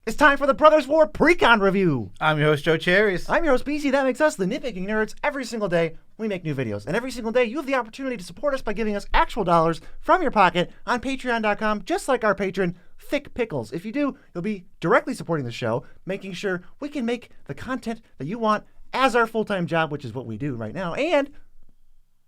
It's time for the Brothers War Precon review. I'm your host, Joe Cherries. I'm your host, BC. That makes us the Nitpicking Nerds. Every single day, we make new videos. And every single day, you have the opportunity to support us by giving us actual dollars from your pocket on patreon.com, just like our patron, Thick Pickles. If you do, you'll be directly supporting the show, making sure we can make the content that you want as our full-time job, which is what we do right now. And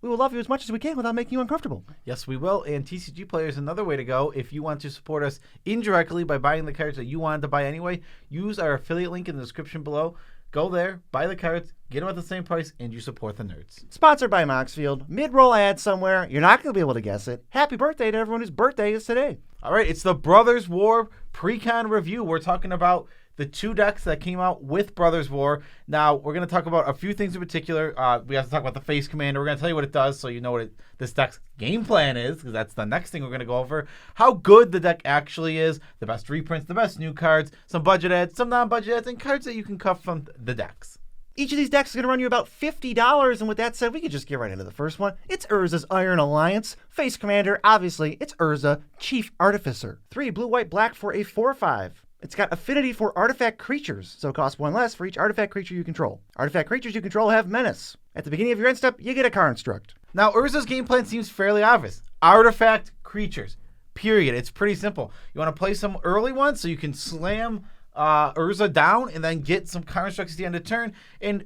we will love you as much as we can without making you uncomfortable. Yes, we will. And TCG Player is another way to go. If you want to support us indirectly by buying the cards that you wanted to buy anyway, use our affiliate link in the description below. Go there, buy the cards, get them at the same price, and you support the nerds. Sponsored by Moxfield. Mid-roll ad somewhere. You're not going to be able to guess it. Happy birthday to everyone whose birthday is today. All right, it's the Brothers War Precon review. We're talking about the two decks that came out with Brothers War. Now, we're going to talk about a few things in particular. We have to talk about the Face Commander. We're going to tell you what it does so you know what this deck's game plan is, because that's the next thing we're going to go over. How good the deck actually is, the best reprints, the best new cards, some budget ads, some non-budget ads, and cards that you can cut from the decks. Each of these decks is going to run you about $50, and with that said, we could just get right into the first one. It's Urza's Iron Alliance. Face Commander, obviously, it's Urza, Chief Artificer. 3 blue, white, black for a 4/5. It's got affinity for artifact creatures, so it costs 1 less for each artifact creature you control. Artifact creatures you control have menace. At the beginning of your end step, you get a construct. Now, Urza's game plan seems fairly obvious. Artifact creatures, period. It's pretty simple. You want to play some early ones so you can slam Urza down and then get some constructs at the end of the turn. And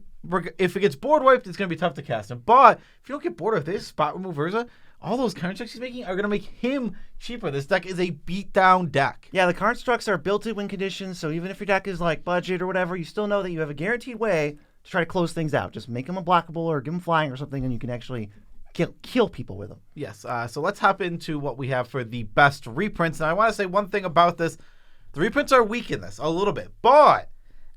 if it gets board wiped, it's going to be tough to cast him. But if you don't get bored with this, spot remove Urza, all those constructs he's making are going to make him cheaper. This deck is a beatdown deck. Yeah, the constructs are built to win conditions, so even if your deck is like budget or whatever, you still know that you have a guaranteed way to try to close things out. Just make them unblockable or give them flying or something, and you can actually kill people with them. Yes, so let's hop into what we have for the best reprints. Now, I want to say one thing about this. The reprints are weak in this, a little bit, but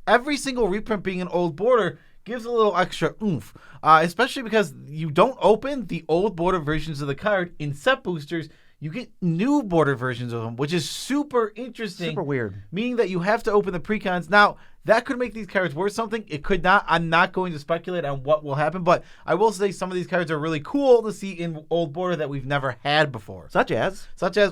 every single reprint being an old border gives a little extra oomph, especially because you don't open the old border versions of the card in set boosters. You get new border versions of them, which is super interesting. Super weird. Meaning that you have to open the precons. Now, that could make these cards worth something. It could not. I'm not going to speculate on what will happen, but I will say some of these cards are really cool to see in old border that we've never had before. Such as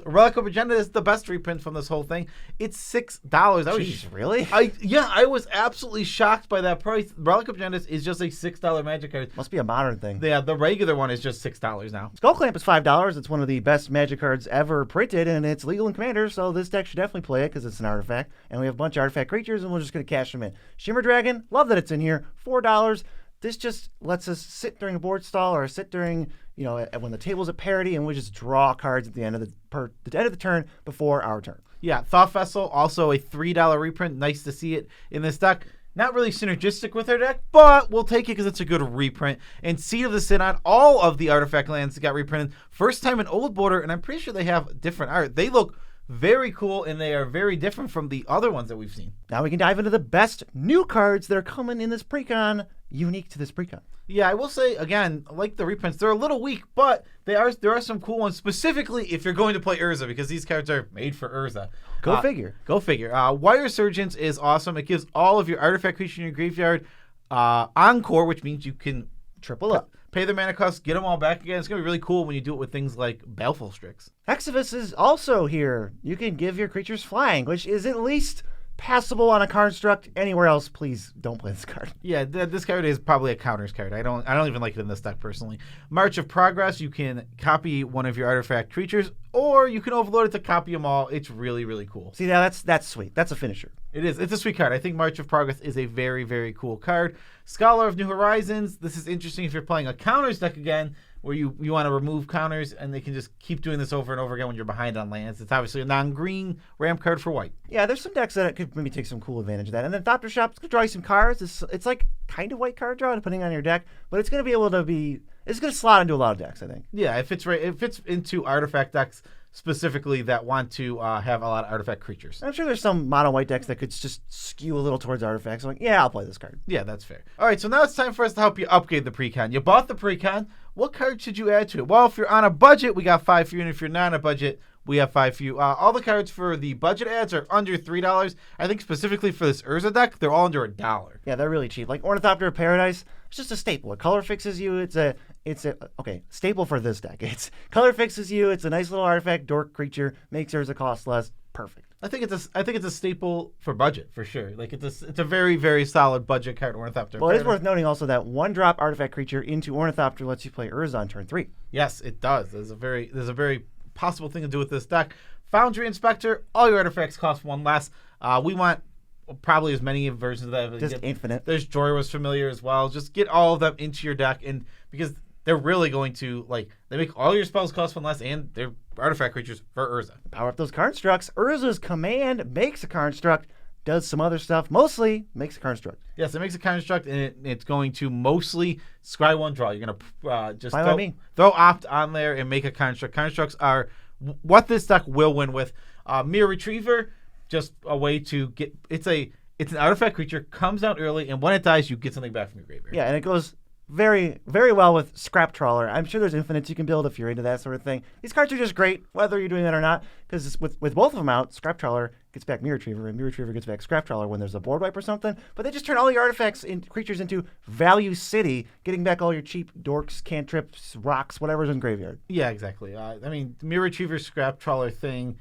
Relic of Agenda is the best reprint from this whole thing. It's $6. Jeez, really? I was absolutely shocked by that price. Relic of Agenda is just a $6 Magic card. Must be a modern thing. Yeah, the regular one is just $6 now. Skull Clamp is $5. It's one of the best Magic cards ever printed, and it's legal in Commander, so this deck should definitely play it because it's an artifact. And we have a bunch of artifact creatures, and we're just going to cash them in. Shimmer Dragon, love that it's in here. $4. This just lets us sit during a board stall or sit during, when the table's at parity, and we just draw cards at the end of the turn before our turn. Yeah, Thought Vessel, also a $3 reprint. Nice to see it in this deck. Not really synergistic with our deck, but we'll take it because it's a good reprint. And Seed of the Synod, all of the artifact lands that got reprinted. First time in old border, and I'm pretty sure they have different art. They look very cool, and they are very different from the other ones that we've seen. Now we can dive into the best new cards that are coming in this Precon, unique to this Precon. Yeah, I will say, again, like the reprints, they're a little weak, but there are some cool ones, specifically if you're going to play Urza, because these cards are made for Urza. Go figure. Go figure. Wire Surgeons is awesome. It gives all of your artifact creatures in your graveyard Encore, which means you can triple up. Pay their mana cost, get them all back again. It's going to be really cool when you do it with things like Baleful Strix. Hexavus is also here. You can give your creatures flying, which is at least passable on a construct. Anywhere else, please don't play this card. Yeah, this card is probably a counters card. I don't even like it in this deck personally. March of Progress, you can copy one of your artifact creatures, or you can overload it to copy them all. It's really, really cool. See, now that's sweet. That's a finisher. It is. It's a sweet card. I think March of Progress is a very, very cool card. Scholar of New Horizons. This is interesting if you're playing a counters deck again, where you want to remove counters, and they can just keep doing this over and over again when you're behind on lands. It's obviously a non-green ramp card for white. Yeah, there's some decks that could maybe take some cool advantage of that. And then Thopter Shop's going to draw you some cards. It's like kind of white card draw, depending on your deck, but it's going to be able to be... It's going to slot into a lot of decks, I think. Yeah, it fits into artifact decks specifically that want to have a lot of artifact creatures. I'm sure there's some mono white decks that could just skew a little towards artifacts. I'm like, yeah, I'll play this card. Yeah, that's fair. All right, so now it's time for us to help you upgrade the Precon. You bought the Precon. What card should you add to it? Well, if you're on a budget, we got 5 for you, and if you're not on a budget, we have 5 for you. All the cards for the budget ads are under $3. I think specifically for this Urza deck, they're all under $1. Yeah, they're really cheap. Like Ornithopter of Paradise, it's just a staple. It color fixes you. It's a staple for this deck. It's color fixes you. It's a nice little artifact, dork creature, makes Urza cost less. Perfect. I think it's a staple for budget for sure. Like it's a very, very solid budget card, Ornithopter. Well, it is worth noting also that 1-drop artifact creature into Ornithopter lets you play Urza on turn 3. Yes, it does. There's a very possible thing to do with this deck. Foundry Inspector, all your artifacts cost 1 less. We want probably as many versions of that. Just infinite. There's Jorah's Familiar as well. Just get all of them into your deck, and because they're really going to, they make all your spells cost 1 less, and they're artifact creatures for Urza. Power up those constructs. Urza's command makes a construct, does some other stuff, mostly makes a construct. Yes, it makes a construct, and it's going to mostly scry 1 draw. You're going to just throw Opt on there and make a construct. Constructs are what this deck will win with. Mirror Retriever, just a way to get... It's an artifact creature, comes out early, and when it dies, you get something back from your graveyard. Yeah, and it goes very, very well with Scrap Trawler. I'm sure there's infinites you can build if you're into that sort of thing. These cards are just great, whether you're doing that or not, because with both of them out, Scrap Trawler gets back Mirror Retriever, and Mirror Retriever gets back Scrap Trawler when there's a board wipe or something. But they just turn all your artifacts and creatures into Value City, getting back all your cheap dorks, cantrips, rocks, whatever's in graveyard. Yeah, exactly. Mirror Retriever Scrap Trawler thing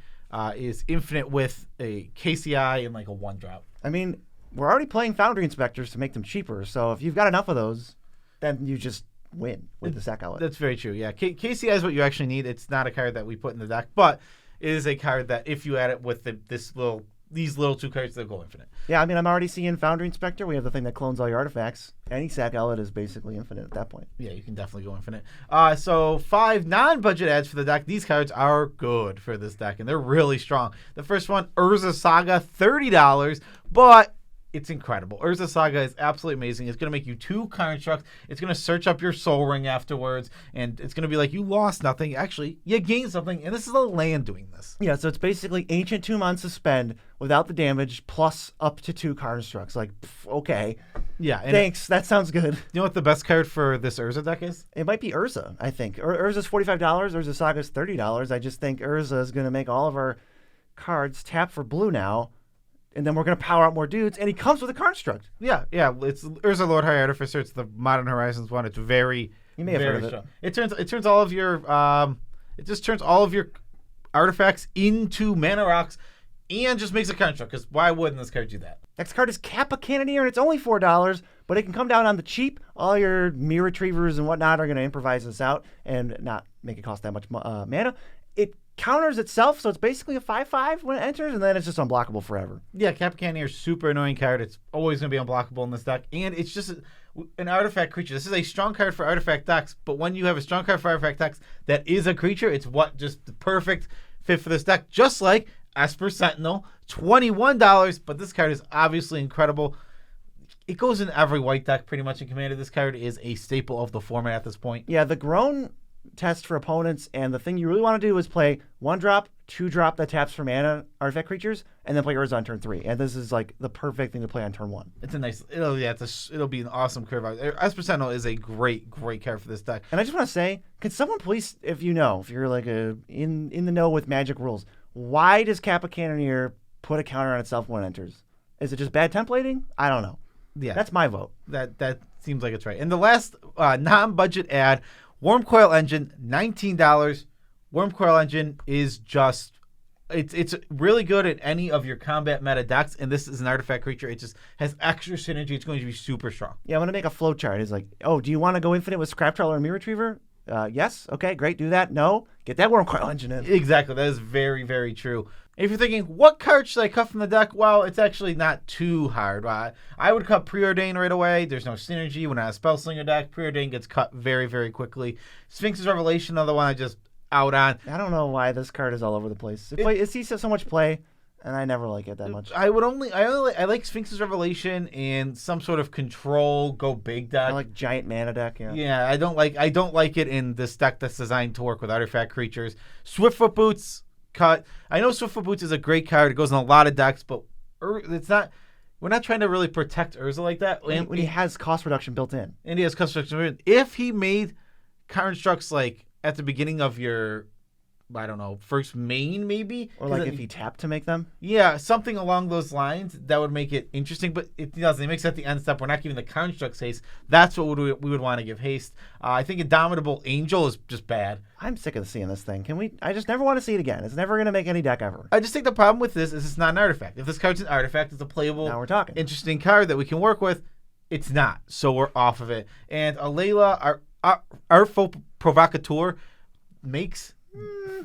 is infinite with a KCI and like a 1-drop. We're already playing Foundry Inspectors to make them cheaper, so if you've got enough of those, then you just win with the sack outlet. That's very true. Yeah, KCI is what you actually need. It's not a card that we put in the deck, but it is a card that if you add it with these little 2 cards, they'll go infinite. Yeah, I'm already seeing Foundry Inspector. We have the thing that clones all your artifacts. Any sack outlet is basically infinite at that point. Yeah, you can definitely go infinite. So 5 non-budget adds for the deck. These cards are good for this deck, and they're really strong. The first one, Urza Saga, $30, but it's incredible. Urza Saga is absolutely amazing. It's going to make you 2 constructs. It's going to search up your soul ring afterwards, and it's going to be like you lost nothing. Actually, you gained something, and this is a land doing this. Yeah, so it's basically Ancient Tomb on Suspend without the damage plus up to 2 constructs. Okay. Yeah. Thanks. That sounds good. You know what the best card for this Urza deck is? It might be Urza, I think. Urza's $45. Urza Saga's $30. I just think Urza is going to make all of our cards tap for blue now. And then we're going to power out more dudes, and he comes with a construct. Yeah. It's Urza Lord High Artificer. It's the Modern Horizons one. It's very, you may have heard of strong. It turns all of your it just turns all of your artifacts into mana rocks, and just makes a construct. Because why wouldn't this card do that? Next card is Kappa Cannoneer, and it's only $4, but it can come down on the cheap. All your Mirror Retrievers and whatnot are going to improvise this out and not make it cost that much mana. It counters itself, so it's basically a 5/5 when it enters, and then it's just unblockable forever. Yeah, Kappa Cannoneer is super annoying card. It's always going to be unblockable in this deck, and it's just an artifact creature. This is a strong card for artifact decks, but when you have a strong card for artifact decks that is a creature, it's just the perfect fit for this deck. Just like Esper Sentinel, $21, but this card is obviously incredible. It goes in every white deck pretty much in Commander. This card is a staple of the format at this point. Yeah, the Grown test for opponents, and the thing you really want to do is play 1-drop, 2-drop that taps for mana artifact creatures, and then play Urza on turn 3. And this is like the perfect thing to play on turn 1. It's a nice, it'll be an awesome curve out. Esper Sentinel is a great card for this deck. And I just want to say, can someone please, if you're like in the know with Magic rules, why does Kappa Cannoneer put a counter on itself when it enters? Is it just bad templating? I don't know. Yeah, that's my vote. That seems like it's right. And the last non-budget ad, Worm Coil Engine, $19. Worm Coil Engine is just, it's really good at any of your combat meta decks, and this is an artifact creature. It just has extra synergy. It's going to be super strong. Yeah, I'm going to make a flow chart. It's like, oh, do you want to go infinite with Scrap Trawler and Mirror Retriever? Yes. Okay, great. Do that. No. Get that Worm Coil Engine in. Exactly. That is very, very true. If you're thinking, what card should I cut from the deck? Well, it's actually not too hard. I would cut Preordain right away. There's no synergy. When I have a Spellslinger deck, Preordain gets cut very, very quickly. Sphinx's Revelation, another one I just out on. I don't know why this card is all over the place. It sees so much play, and I never like it that much. I like Sphinx's Revelation and some sort of control go big deck. I like giant mana deck. Yeah. I don't like it in this deck that's designed to work with artifact creatures. Swiftfoot Boots. Cut. I know Swiftfoot Boots is a great card. It goes in a lot of decks, but it's not. We're not trying to really protect Urza like that. When he has cost reduction built in, and he has cost reduction. If he made constructs like at the beginning of your I don't know, first main maybe. Or like if he tapped to make them. Yeah, something along those lines that would make it interesting, but it doesn't. It makes it at the end step. We're not giving the constructs haste. That's what we would want to give haste. I think Indomitable Angel is just bad. I'm sick of seeing this thing. I just never want to see it again. It's never going to make any deck ever. I just think the problem with this is it's not an artifact. If this card's an artifact, it's a playable, Now we're talking. interesting card that we can work with. It's not, so we're off of it. And Alayla, Artful Provocateur, makes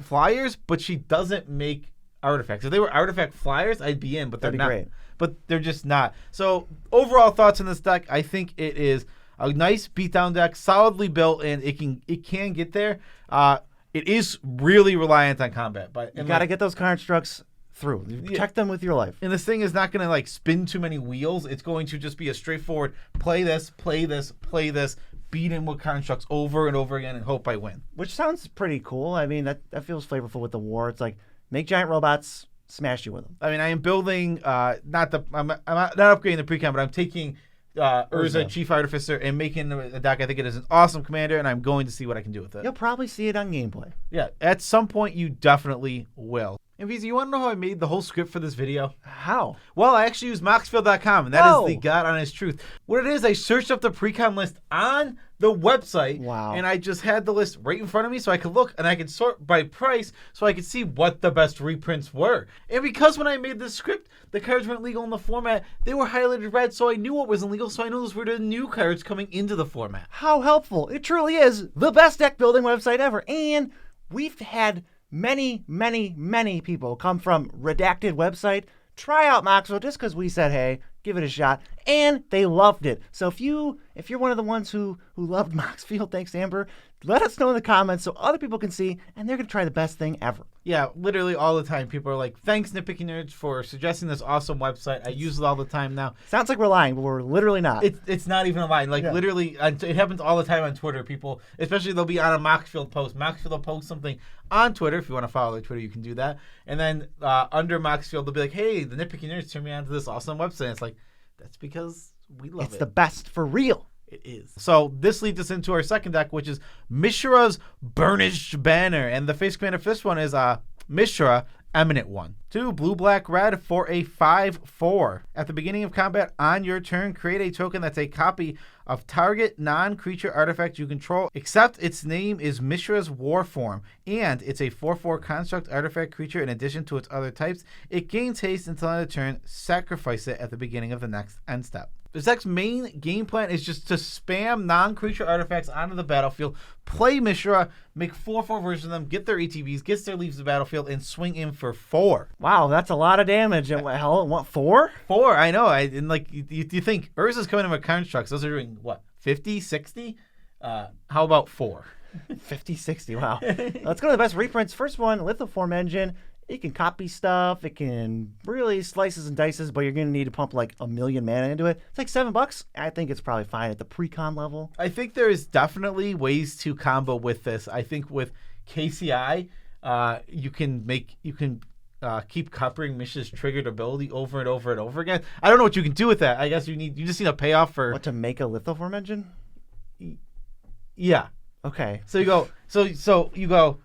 flyers, but she doesn't make artifacts. If they were artifact flyers, I'd be in, but they're That'd be not. great. But they're just not. So overall thoughts on this deck, I think it is a nice beatdown deck, solidly built, and it can get there. It is really reliant on combat, but You got to get those constructs through. You protect them with your life. and this thing is not going to like spin too many wheels. It's going to just be a straightforward play this, play this, play this, beat him with constructs over and over again, and hope I win. Which sounds pretty cool. I mean, that feels flavorful with the war. It's like, make giant robots, smash you with them. I mean, I am building I'm not upgrading the Precon, but I'm taking Urza, Chief Artificer, and making a deck. I think it is an awesome commander, and I'm going to see what I can do with it. You'll probably see it on gameplay. Yeah, at some point you definitely will. And VZ, you want to know how I made the whole script for this video? How? Well, I actually used Moxfield.com, and that Whoa. is the God honest truth. What it is, I searched up the Precon list on the website, Wow. and I just had the list right in front of me so I could look, and I could sort by price so I could see what the best reprints were. And because when I made this script, the cards weren't legal in the format, they were highlighted red, so I knew what was illegal, so I knew those were the new cards coming into the format. How helpful. It truly is the best deck building website ever. And we've had many, many, many people come from redacted website, try out Moxfield just because we said, hey, give it a shot, and they loved it. So if you're one of the ones who loved Moxfield, thanks Amber, let us know in the comments so other people can see, and they're going to try the best thing ever. Yeah, literally all the time. People are like, thanks, Nitpicking Nerds, for suggesting this awesome website. I use it all the time now. Sounds like we're lying, but we're literally not. It's not even a lie. Like, literally, it happens all the time on Twitter. People, especially they'll be on a Moxfield post. Moxfield will post something on Twitter. If you want to follow their Twitter, you can do that. And then under Moxfield, they'll be like, hey, the Nitpicking Nerds turned me on to this awesome website. It's like, that's because we love it. It's the best for real. It is. So this leads us into our second deck, which is Mishra's Burnished Banner. And the face commander for this one is Mishra, Eminent One. 2 blue, black, red for a 5/4. At the beginning of combat on your turn, create a token that's a copy of target non-creature artifact you control, except its name is Mishra's War Form, and it's a 4/4 construct artifact creature in addition to its other types. It gains haste until end of turn. Sacrifice it at the beginning of the next end step. This deck's main game plan is just to spam non-creature artifacts onto the battlefield, play Mishra, make 4/4 versions of them, get their ETBs, get their leaves the battlefield, and swing in for 4. Wow, that's a lot of damage. And hell, what, 4? 4, I know. And like you think Urza's coming in with constructs. Those are doing what, 50, 60? How about 4? 50, 60, wow. Let's go to the best reprints. First one, Lithoform Engine. It can copy stuff. It can really slices and dices, but you're going to need to pump like 1 million mana into it. It's like $7. I think it's probably fine at the Precon level. I think there is definitely ways to combo with this. I think with KCI, you can keep coupling Mishra's triggered ability over and over and over again. I don't know what you can do with that. I guess you just need a payoff for What, to make a Lithoform Engine? Yeah. Okay. So you go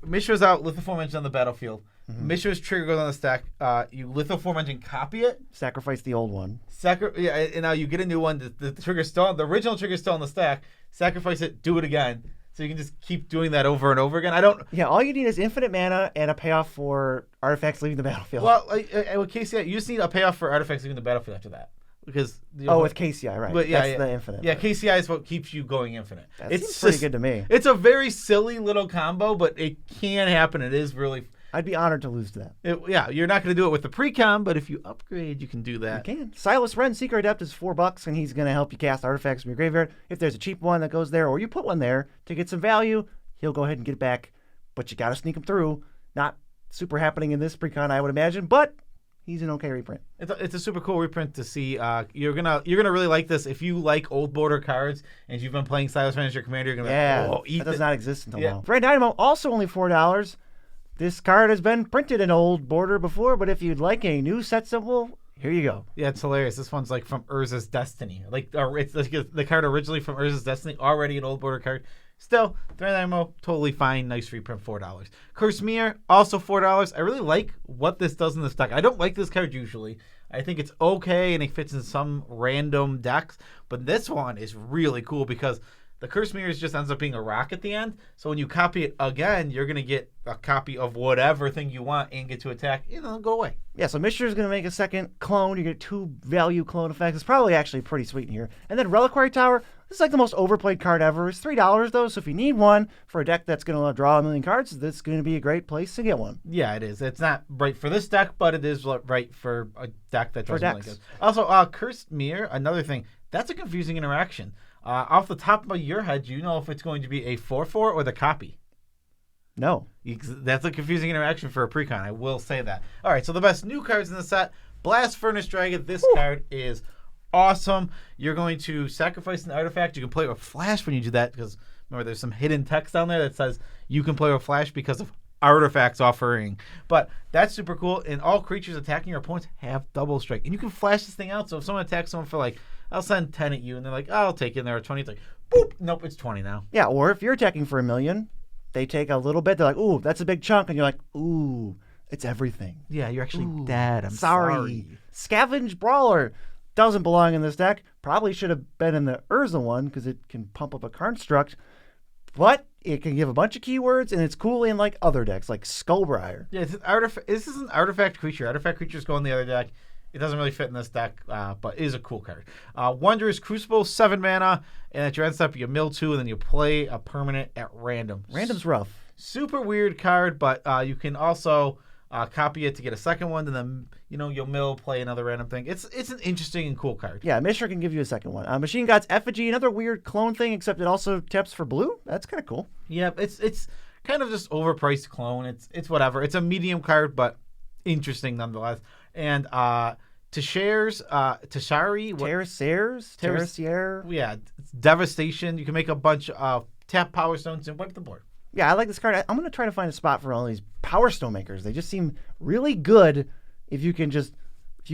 Mishra's out, Lithoform Engine on the battlefield. Mishra's trigger goes on the stack. You Lithoform Engine copy it. Sacrifice the old one. And now you get a new one. The trigger's still, the original trigger's still on the stack. Sacrifice it, do it again. So you can just keep doing that over and over again. Yeah, all you need is infinite mana and a payoff for artifacts leaving the battlefield. Well, with KCI, you just need a payoff for artifacts leaving the battlefield after that. Because with KCI, right? But That's the infinite. Yeah, KCI is what keeps you going infinite. That seems pretty good to me. It's a very silly little combo, but it can happen. It is really. I'd be honored to lose to that. You're not going to do it with the Precon, but if you upgrade, you can do that. You can. Silas Wren, Seeker Adept is $4, and he's going to help you cast artifacts from your graveyard. If there's a cheap one that goes there, or you put one there to get some value, he'll go ahead and get it back. But you got to sneak him through. Not super happening in this Precon, I would imagine, but he's an okay reprint. It's a super cool reprint to see. You're gonna really like this if you like old border cards and you've been playing Silas Wren as your commander. You're gonna that does not exist until now. Brand Dynamo also only $4. This card has been printed in old border before, but if you'd like a new set symbol, here you go. Yeah, it's hilarious. This one's like from Urza's Destiny. Like it's like the card originally from Urza's Destiny, already an old border card. Still, Dynamo, totally fine. Nice reprint, $4. Curse Mirror, also $4. I really like what this does in this deck. I don't like this card usually. I think it's okay and it fits in some random decks. But this one is really cool because the Curse Mirrors just ends up being a rock at the end. So when you copy it again, you're going to get a copy of whatever thing you want and get to attack. Go away. Yeah, so Mishra's going to make a second clone. You get 2 value clone effects. It's probably actually pretty sweet in here. And then Reliquary Tower, this is like the most overplayed card ever. It's $3 though, so if you need one for a deck that's going to draw a million cards, this is going to be a great place to get one. Yeah, it is. It's not right for this deck, but it is right for a deck that draws million cards. Also, Curse Mirror, another thing, that's a confusing interaction. Off the top of your head, do you know if it's going to be a 4/4 or the copy? No. That's a confusing interaction for a Precon. I will say that. All right, so the best new cards in the set, Blast Furnace Dragon. This card is awesome. You're going to sacrifice an artifact. You can play with Flash when you do that because, remember, there's some hidden text down there that says you can play with Flash because of artifacts offering. But that's super cool, and all creatures attacking your opponents have double strike. And you can flash this thing out, so if someone attacks someone for I'll send 10 at you, and they're like, I'll take it, and they're 20. It's like, boop, nope, it's 20 now. Yeah, or if you're attacking for $1 million, they take a little bit. They're like, ooh, that's a big chunk. And you're like, ooh, it's everything. Yeah, you're actually dead. I'm sorry. Scavenge Brawler doesn't belong in this deck. Probably should have been in the Urza one because it can pump up a construct. But it can give a bunch of keywords, and it's cool in other decks, like Skullbriar. Yeah, this is an artifact creature. Artifact creatures go in the other deck. It doesn't really fit in this deck, but it is a cool card. Wondrous Crucible, 7 mana, and at your end step, you mill 2, and then you play a permanent at random. Random's rough. Super weird card, but you can also copy it to get a second one, and then you'll mill, play another random thing. It's an interesting and cool card. Yeah, Mishra can give you a second one. Machine God's Effigy, another weird clone thing, except it also taps for blue. That's kind of cool. Yeah, it's kind of just overpriced clone. It's whatever. It's a medium card, but interesting nonetheless. And Tashari, Terracier. Yeah, it's Devastation. You can make a bunch of tap Power Stones and wipe the board. Yeah, I like this card. I'm going to try to find a spot for all these Power Stone makers. They just seem really good if you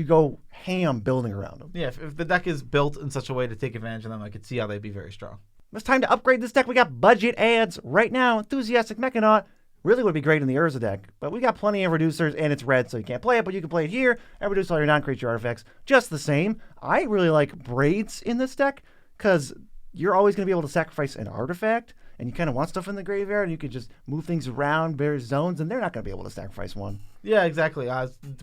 go ham building around them. Yeah, if the deck is built in such a way to take advantage of them, I could see how they'd be very strong. It's time to upgrade this deck. We got budget ads right now. Enthusiastic Mechanaut really would be great in the Urza deck, but we got plenty of reducers, and it's red, so you can't play it, but you can play it here and reduce all your non-creature artifacts just the same. I really like Braids in this deck because you're always going to be able to sacrifice an artifact, and you kind of want stuff in the graveyard, and you can just move things around various zones, and they're not going to be able to sacrifice one. Yeah, exactly.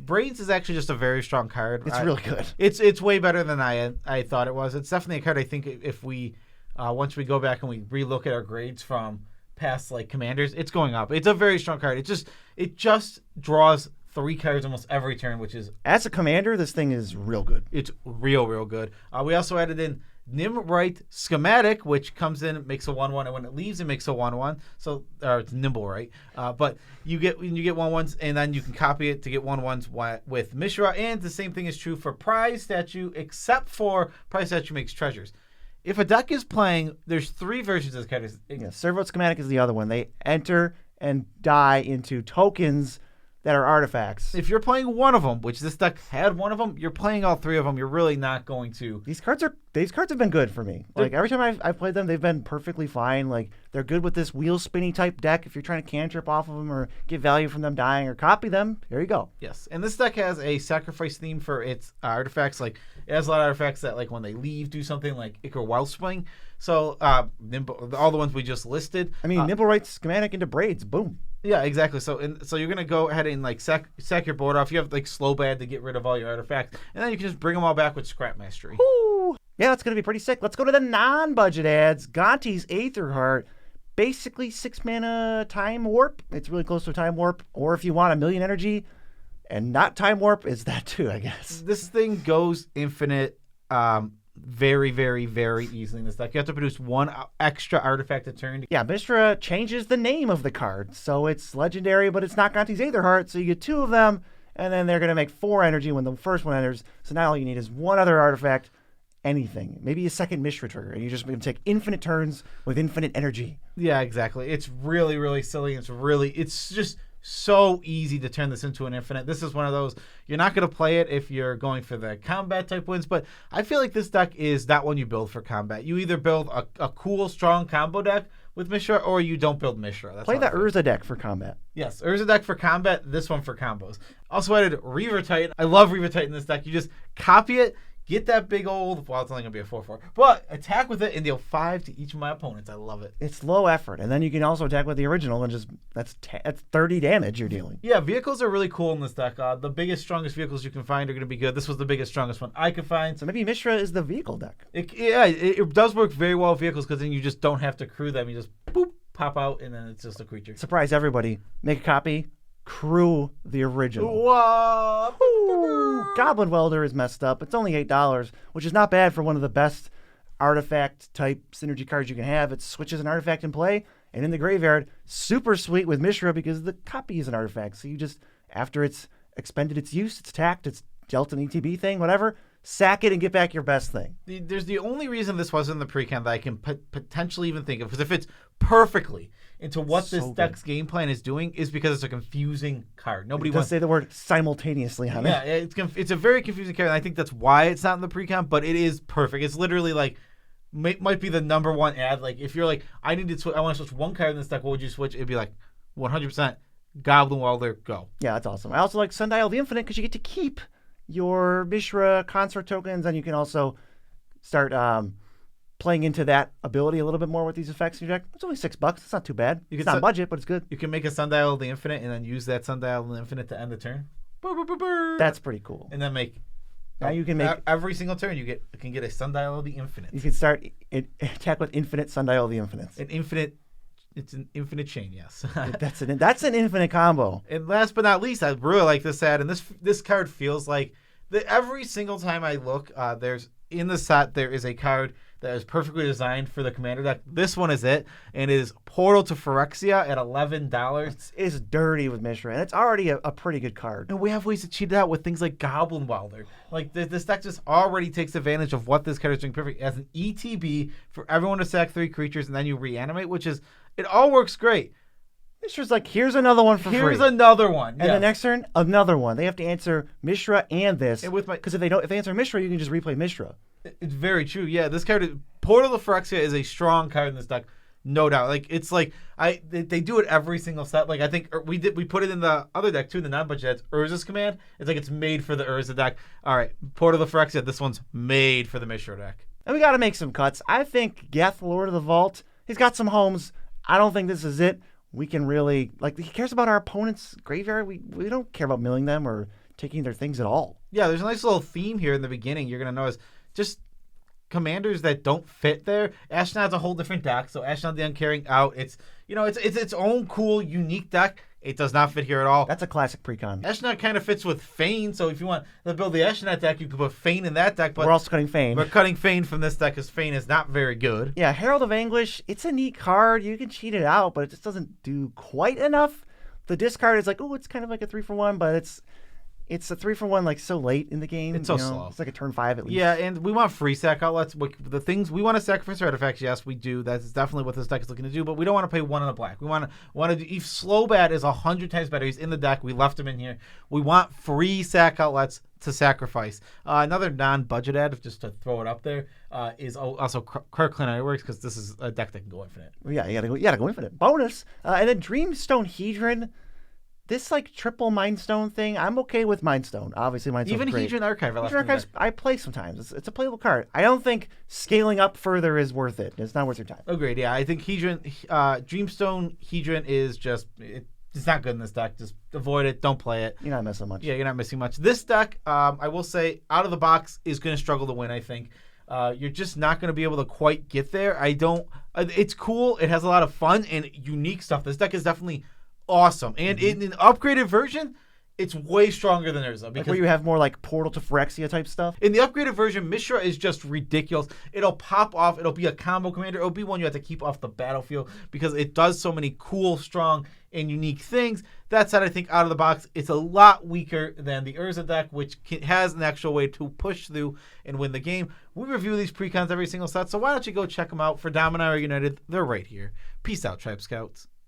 Braids is actually just a very strong card. It's really good. It's way better than I thought it was. It's definitely a card I think if we once we go back and we relook at our grades from past commanders, it's going up. It's a very strong card. It just draws 3 cards almost every turn, which is, as a commander, this thing is real good. It's real good. We also added in Nimblewright Schematic, which comes in, makes a 1/1, and when it leaves, it makes a 1/1. So, it's Nimblewright. But you get 1/1s, and then you can copy it to get 1/1s with Mishra. And the same thing is true for Prize Statue, except for Prize Statue makes treasures. If a deck is playing, there's 3 versions of this card. Yeah, Servo Schematic is the other one. They enter and die into tokens that are artifacts. If you're playing one of them, which this deck had one of them, you're playing all 3 of them. You're really not going to. These cards have been good for me. Every time I've played them, they've been perfectly fine. They're good with this wheel spinny type deck. If you're trying to cantrip off of them or get value from them dying or copy them, there you go. Yes, and this deck has a sacrifice theme for its artifacts. It has a lot of artifacts that when they leave do something like Ichor Wellspring. So all the ones we just listed. I mean, Nimblewright Schematic into Braids, boom. Yeah, exactly. So you're gonna go ahead and sack your board off. You have Slow Bad to get rid of all your artifacts, and then you can just bring them all back with Scrap Mastery. Woo! Yeah, that's gonna be pretty sick. Let's go to the non-budget ads. Gonti's Aetherheart, basically 6 mana Time Warp. It's really close to a Time Warp. Or if you want 1 million energy and not Time Warp, it's that too, I guess. This thing goes infinite. Very, very, very easily in this deck. You have to produce 1 extra artifact a turn. Yeah, Mishra changes the name of the card. So it's legendary, but it's not Gonti's Aetherheart. So you get 2 of them, and then they're going to make 4 energy when the first one enters. So now all you need is 1 other artifact, anything. Maybe a second Mishra trigger, and you're just going to take infinite turns with infinite energy. Yeah, exactly. It's really, really silly. It's just so easy to turn this into an infinite. This is one of those, you're not going to play it if you're going for the combat type wins, but I feel like this deck is that one you build for combat. You either build a cool, strong combo deck with Mishra, or you don't build Mishra. That's Play how the I feel. Urza deck for combat. Yes, Urza deck for combat, this one for combos. Also added Reaver Titan. I love Reaver Titan in this deck. You just copy it, get that big old, well, it's only going to be a 4/4, but attack with it and deal 5 to each of my opponents. I love it. It's low effort, and then you can also attack with the original, and just that's 30 damage you're dealing. Yeah, vehicles are really cool in this deck. The biggest, strongest vehicles you can find are going to be good. This was the biggest, strongest one I could find. So maybe Mishra is the vehicle deck. It does work very well with vehicles because then you just don't have to crew them. You just boop, pop out, and then it's just a creature. Surprise everybody. Make a copy. Crew the original. Whoa! Ooh, Goblin Welder is messed up. It's only $8, which is not bad for one of the best artifact type synergy cards you can have. It switches an artifact in play and in the graveyard. Super sweet with Mishra because the copy is an artifact. So you just, after it's expended its use, it's attacked, it's dealt an ETB thing, whatever, sack it and get back your best thing. There's the only reason this wasn't in the Precon that I can potentially even think of, because if it's perfectly into what this deck's game plan is doing, is because it's a confusing card. Nobody wants to say the word simultaneously on it. Yeah, it's a very confusing card, and I think that's why it's not in the Precon, but it is perfect. It's literally like, might be the number one ad. Like, if you're like, I want to switch one card in this deck, what would you switch? It'd be like 100% Goblin Welder, go. Yeah, that's awesome. I also like Sundial the Infinite because you get to keep your Mishra consort tokens, and you can also start playing into that ability a little bit more with these effects in your deck. It's only $6. It's not too bad. It's not budget, but it's good. You can make a Sundial the Infinite and then use that Sundial the Infinite to end the turn. That's pretty cool. And then now you can make every single turn you can get a Sundial of the Infinite. You can start attack with infinite Sundial of the Infinites. It's an infinite chain, yes. That's an infinite combo. And last but not least, I really like this ad, and this card feels like every single time I look, there's in the set there is a card that is perfectly designed for the commander deck. This one is it, and it is Portal to Phyrexia at $11. It's dirty with Mishra, and it's already a pretty good card. And we have ways to cheat it out with things like Goblin Welder. Like, this deck just already takes advantage of what this card is doing perfect as an ETB for everyone to sack 3 creatures, and then you reanimate, which is, it all works great. Mishra's like, here's another one for free. Here's another one. And the next turn, another one. They have to answer Mishra and this. Because if they answer Mishra, you can just replay Mishra. It's very true. Yeah, this card, Portal of Phyrexia, is a strong card in this deck, no doubt. Like, it's like they do it every single set. Like, I think we put it in the other deck too, the non-budget. That's Urza's command. It's like it's made for the Urza deck. All right, Portal of Phyrexia. This one's made for the Mishra deck. And we got to make some cuts. I think Geth, Lord of the Vault, he's got some homes. I don't think this is it. We can really, like, he cares about our opponent's graveyard. We don't care about milling them or taking their things at all. Yeah, there's a nice little theme here in the beginning. You're going to notice just commanders that don't fit there. Ashnod's a whole different deck, so Ashnod the Uncaring out. It's its own cool, unique deck. It does not fit here at all. That's a classic Precon. Ashnod kind of fits with Fane, so if you want to build the Ashnod deck, you could put Fane in that deck. But we're also cutting Fane. We're cutting Fane from this deck because Fane is not very good. Yeah, Herald of Anguish, it's a neat card. You can cheat it out, but it just doesn't do quite enough. The discard is like, oh, it's kind of like a 3-for-1, but it's a 3-for-1 like so late in the game. It's so slow. It's like a turn 5 at least. Yeah, and we want free sack outlets. The things we want to sacrifice artifacts, yes, we do. That's definitely what this deck is looking to do. But we don't want to pay 1 in the black. We want to do. If Slowbad is 100 times better, he's in the deck. We left him in here. We want free sack outlets to sacrifice. Another non-budget ad, just to throw it up there, is also Kirkland Ironworks, because this is a deck that can go infinite. Well, yeah, you gotta go infinite. Bonus, and then Dreamstone Hedron. This like triple Mindstone thing, I'm okay with Mindstone. Obviously, Mindstone's even great. Hedron Archive. Hedron Archives, I play sometimes. It's a playable card. I don't think scaling up further is worth it. It's not worth your time. Agreed. Yeah, I think Dreamstone Hedron is just it's not good in this deck. Just avoid it. Don't play it. You're not missing much. Yeah, you're not missing much. This deck, I will say, out of the box is going to struggle to win. I think you're just not going to be able to quite get there. It's cool. It has a lot of fun and unique stuff. This deck is definitely awesome, and in an upgraded version, it's way stronger than Urza. Because where you have more like Portal to Phyrexia type stuff. In the upgraded version, Mishra is just ridiculous. It'll pop off. It'll be a combo commander. It'll be one you have to keep off the battlefield because it does so many cool, strong, and unique things. That said, I think out of the box, it's a lot weaker than the Urza deck, which has an actual way to push through and win the game. We review these precons every single set, so why don't you go check them out for Dominaria United? They're right here. Peace out, Tribe Scouts.